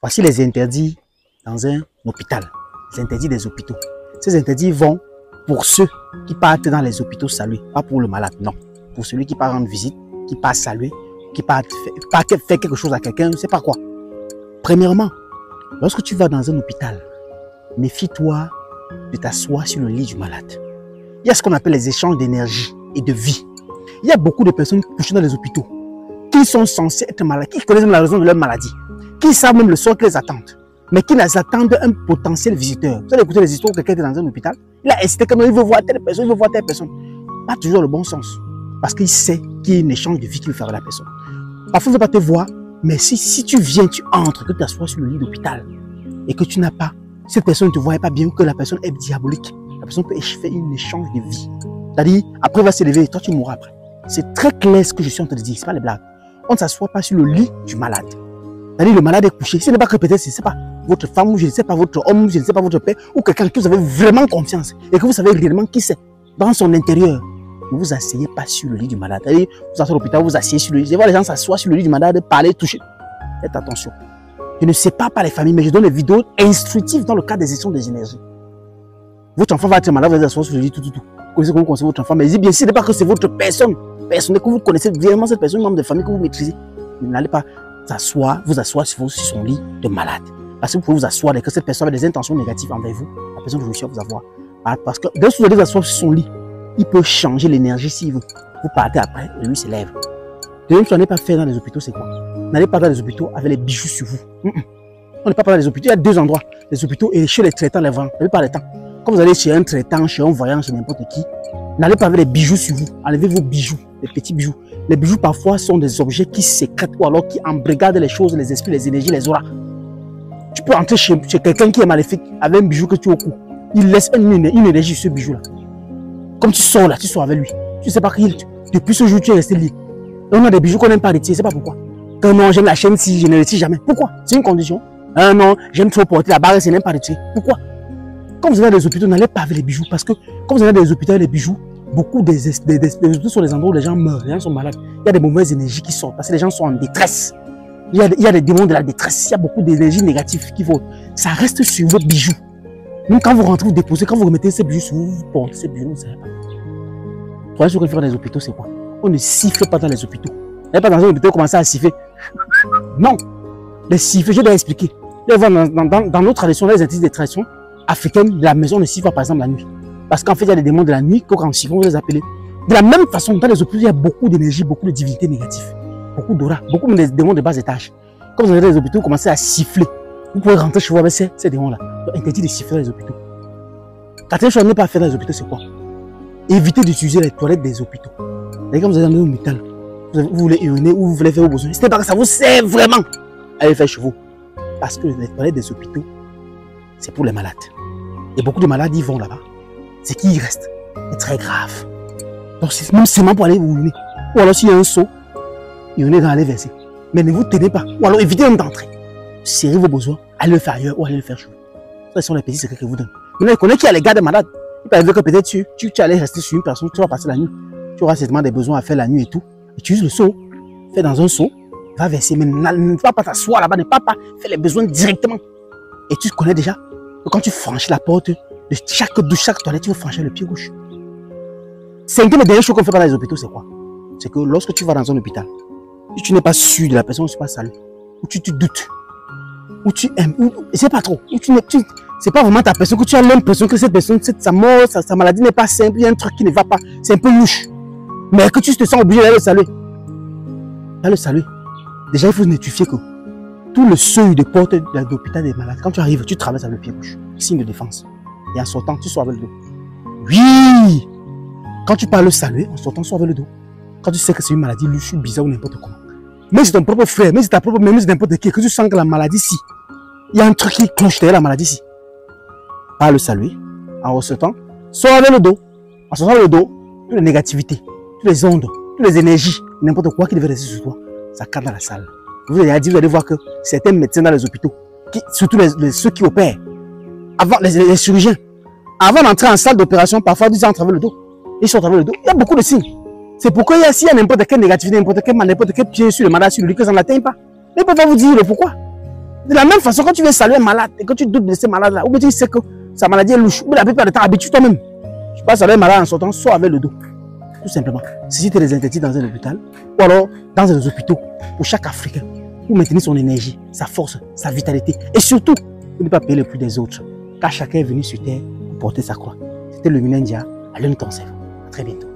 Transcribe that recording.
Voici les interdits dans un hôpital, les interdits des hôpitaux. Ces interdits vont pour ceux qui partent dans les hôpitaux saluer, pas pour le malade, non. Pour celui qui part rendre visite, qui part saluer, qui part faire quelque chose à quelqu'un, je ne sais pas quoi. Premièrement, lorsque tu vas dans un hôpital, méfie-toi de t'asseoir sur le lit du malade. Il y a ce qu'on appelle les échanges d'énergie et de vie. Il y a beaucoup de personnes couchées dans les hôpitaux qui sont censées être malades, qui connaissent même la raison de leur maladie, qui savent même le sort qui les attend, mais qui les attendent un potentiel visiteur. Vous avez écouté les histoires où quelqu'un était dans un hôpital, il a incité que non, il veut voir telle personne, il veut voir telle personne. Pas toujours le bon sens, parce qu'il sait qu'il y a un échange de vie qu'il veut faire avec la personne. Parfois, il ne veut pas te voir, mais si tu viens, tu entres, que tu t'assois sur le lit d'hôpital et que tu n'as pas, cette personne ne te voyait pas bien ou que la personne est diabolique, la personne peut faire un échange de vie. C'est-à-dire, après, il va se lever et toi, tu mourras après. C'est très clair ce que je suis en train de dire, ce n'est pas les blagues. On ne s'assoit pas sur le lit du malade. C'est-à-dire, le malade est couché. Ce n'est pas que peut-être, ce n'est pas votre femme, ou je ne sais pas votre homme, ou je ne sais pas votre père, ou quelqu'un que vous avez vraiment confiance et que vous savez réellement qui c'est dans son intérieur. Ne vous asseyez pas sur le lit du malade. C'est-à-dire, vous êtes à l'hôpital, vous asseyez sur le lit. Je vois les gens s'asseoir sur le lit du malade, parler, toucher. Faites attention. Je ne sais pas les familles, mais je donne des vidéos instructives dans le cadre des gestions des énergies. Votre enfant va être malade, vous allez asseoir sur le lit, tout. Vous connaissez comment vous connaissez votre enfant, mais dites bien, si ce n'est pas que c'est votre personne, que vous connaissez vraiment cette personne, membre de famille que vous maîtrisez, n'allez pas vous asseoir sur son lit de malade. Parce que vous pouvez vous asseoir et que cette personne a des intentions négatives envers vous, la personne que vous cherchez vous avoir. Parce que dès que vous allez vous asseoir sur son lit, il peut changer l'énergie s'il veut. Vous partez après et lui se lève. De même, ce n'est pas fait dans les hôpitaux, c'est quoi? N'allez pas dans les hôpitaux avec les bijoux sur vous. On n'est pas dans les hôpitaux. Il y a deux endroits, les hôpitaux et chez les traitants, les vents. N'allez pas le temps. Quand vous allez chez un traitant, chez un voyant, chez n'importe qui, n'allez pas avec les bijoux sur vous. Enlevez vos bijoux, les petits bijoux. Les bijoux parfois sont des objets qui sécrètent ou alors qui embrigadent les choses, les esprits, les énergies, les auras. Tu peux entrer chez quelqu'un qui est maléfique avec un bijou que tu as au cou. Il laisse une énergie sur ce bijou-là. Comme tu sors là, tu sors avec lui. Tu ne sais pas qui depuis ce jour tu es resté libre. On a des bijoux qu'on n'aime pas retirer, je ne sais pas pourquoi. Que non, j'aime la chaîne si je ne retire jamais. Pourquoi? C'est une condition. Non, j'aime trop porter la barre, je n'aime pas retirer. Pourquoi? Quand vous allez dans les hôpitaux, n'allez pas avec les bijoux. Parce que quand vous allez dans les hôpitaux avec les bijoux, beaucoup des hôpitaux sont les endroits où les gens meurent, les gens sont malades. Il y a des mauvaises énergies qui sortent parce que les gens sont en détresse. Il y a des démons de la détresse. Il y a beaucoup d'énergies négatives qui vont. Ça reste sur vos bijoux. Même quand vous rentrez, vous déposez, quand vous remettez ces bijoux sur vous, vous portez ces bijoux, vous ne savez pas. Vous voyez ce qu'il faut faire dans les hôpitaux, c'est quoi? On ne siffle pas dans les hôpitaux. Vous n'allez pas dans un hôpital commencer à siffler. Non. Les siffler, je dois expliquer. Dans nos traditions, dans les interdits des traditions africaines, la maison ne siffle pas par exemple la nuit. Parce qu'en fait, il y a des démons de la nuit, quand on siffle, on les appelle. De la même façon, dans les hôpitaux, il y a beaucoup d'énergie, beaucoup de divinités négatives, beaucoup d'aura, beaucoup de démons de bas étage. Quand vous allez dans les hôpitaux, vous commencez à siffler. Vous pouvez rentrer chez vous avec ces démons-là. Donc, interdit de siffler dans les hôpitaux. Quatrième chose à ne pas faire dans les hôpitaux, c'est quoi? Évitez d'utiliser les toilettes des hôpitaux. Et quand vous allez dans un hôpital, vous voulez uriner ou vous voulez faire vos besoins, ce n'est pas que ça vous sert vraiment à aller faire chez vous. Parce que les toilettes des hôpitaux, c'est pour les malades. Et beaucoup de malades, ils vont là-bas. Ce qui y reste est très grave. Donc c'est même seulement pour aller vous uriner. Ou alors s'il y a un seau, uriner dans aller verser. Mais ne vous tenez pas. Ou alors évitez même d'entrer. Serrez vos besoins, allez le faire ailleurs ou allez le faire chez vous. Ce sont les petits secrets que je vous donne. Maintenant, il connaît qu'il y a les gars de malades. Il peut arriver que peut-être tu allais rester sur une personne, tu vas passer la nuit. Tu auras certainement des besoins à faire la nuit et tout. Utilise le seau. Fais dans un seau. Va verser. Mais ne va pas t'asseoir là-bas. Ne va pas faire les besoins directement. Et tu connais déjà que quand tu franchis la porte de chaque douche, chaque toilette, tu vas franchir le pied gauche. Cinquième et dernière chose qu'on fait dans les hôpitaux, c'est quoi? C'est que lorsque tu vas dans un hôpital, si tu n'es pas sûr de la personne, tu ne pas saluer, ou tu te doutes, ou tu aimes, ou c'est pas trop, ou c'est pas vraiment ta personne, que tu as l'impression que cette personne, sa mort, sa maladie n'est pas simple, il y a un truc qui ne va pas, c'est un peu louche. Mais que tu te sens obligé d'aller le saluer. D'aller le saluer. Déjà, il faut notifier que tout le seuil de porte de l'hôpital des malades, quand tu arrives, tu traverses avec le pied gauche. Signe de défense. Et en sortant, tu sors avec le dos. Oui! Quand tu parles le saluer, en sortant, sors avec le dos. Quand tu sais que c'est une maladie louche, bizarre ou n'importe comment. Mais c'est ton propre frère, mais c'est ta propre, même c'est n'importe qui, que tu sens que la maladie si. Il y a un truc qui cloche derrière la maladie si. Pas le saluer. En ressortant, sors avec le dos. En sortant avec le dos, toutes les négativités, toutes les ondes, toutes les énergies, n'importe quoi qui devait rester sur toi, ça cadre dans la salle. Vous allez voir que certains médecins dans les hôpitaux, surtout ceux qui opèrent, avant les chirurgiens, avant d'entrer en salle d'opération, parfois ils entrent avec le dos. Ils sortent avec le dos. Il y a beaucoup de signes. C'est pourquoi s'il y a n'importe quelle négativité, n'importe quel pied sur le malade, sur le lit, que ça ne l'atteint pas. Mais ils ne peuvent pas vous dire le pourquoi. De la même façon, quand tu veux saluer un malade et que tu doutes de ce malade-là, ou que tu sais que sa maladie est louche, ou la plupart du temps, habitue toi-même. Tu passes saluer un malade en sortant, soit avec le dos. Tout simplement. Si tu les interdis dans un hôpital, ou alors dans des hôpitaux, pour chaque Africain, pour maintenir son énergie, sa force, sa vitalité, et surtout, pour ne pas payer le prix des autres. Car chacun est venu sur terre pour porter sa croix. C'était le Minendia, à l'un de ton cerveau. À très bientôt.